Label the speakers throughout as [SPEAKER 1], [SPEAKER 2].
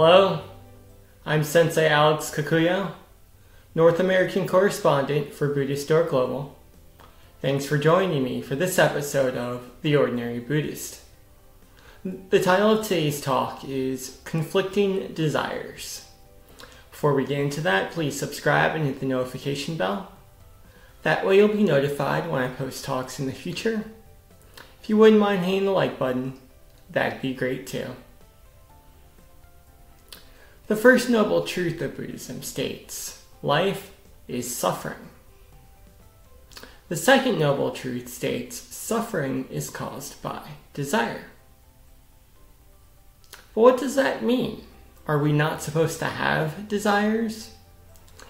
[SPEAKER 1] Hello, I'm Sensei Alex Kakuyo, North American Correspondent for Buddhistdoor Global. Thanks for joining me for this episode of The Ordinary Buddhist. The title of today's talk is Conflicting Desires. Before we get into that, please subscribe and hit the notification bell. That way you'll be notified when I post talks in the future. If you wouldn't mind hitting the like button, that'd be great too. The first noble truth of Buddhism states, life is suffering. The second noble truth states, suffering is caused by desire. But what does that mean? Are we not supposed to have desires?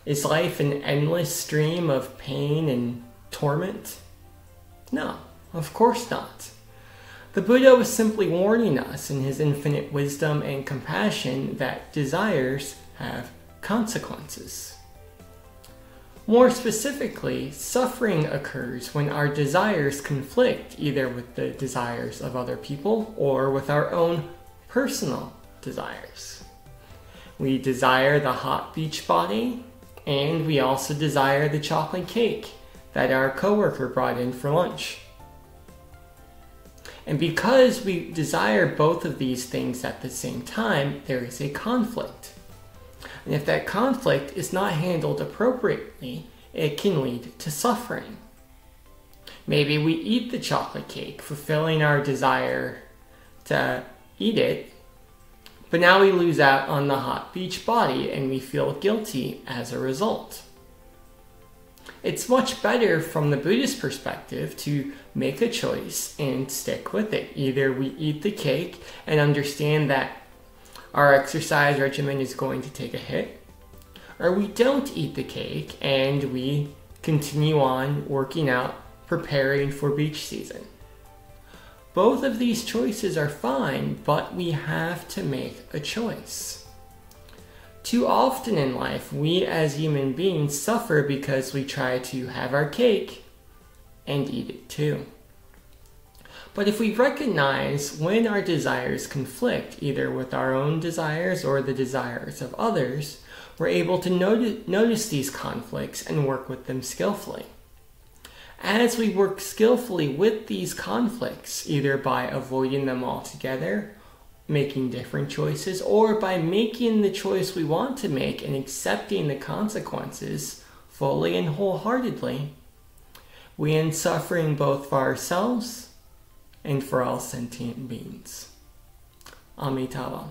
[SPEAKER 1] Is life an endless stream of pain and torment? No, of course not. The Buddha was simply warning us in his infinite wisdom and compassion that desires have consequences. More specifically, suffering occurs when our desires conflict either with the desires of other people or with our own personal desires. We desire the hot beach body, and we also desire the chocolate cake that our coworker brought in for lunch. And because we desire both of these things at the same time, there is a conflict. And if that conflict is not handled appropriately, it can lead to suffering. Maybe we eat the chocolate cake, fulfilling our desire to eat it, but now we lose out on the hot beach body and we feel guilty as a result. It's much better from the Buddhist perspective to make a choice and stick with it. Either we eat the cake and understand that our exercise regimen is going to take a hit, or we don't eat the cake and we continue on working out, preparing for beach season. Both of these choices are fine, but we have to make a choice. Too often in life, we as human beings suffer because we try to have our cake and eat it too. But if we recognize when our desires conflict, either with our own desires or the desires of others, we're able to notice these conflicts and work with them skillfully. As we work skillfully with these conflicts, either by avoiding them altogether, making different choices, or by making the choice we want to make and accepting the consequences fully and wholeheartedly, we end suffering both for ourselves and for all sentient beings. Amitabha.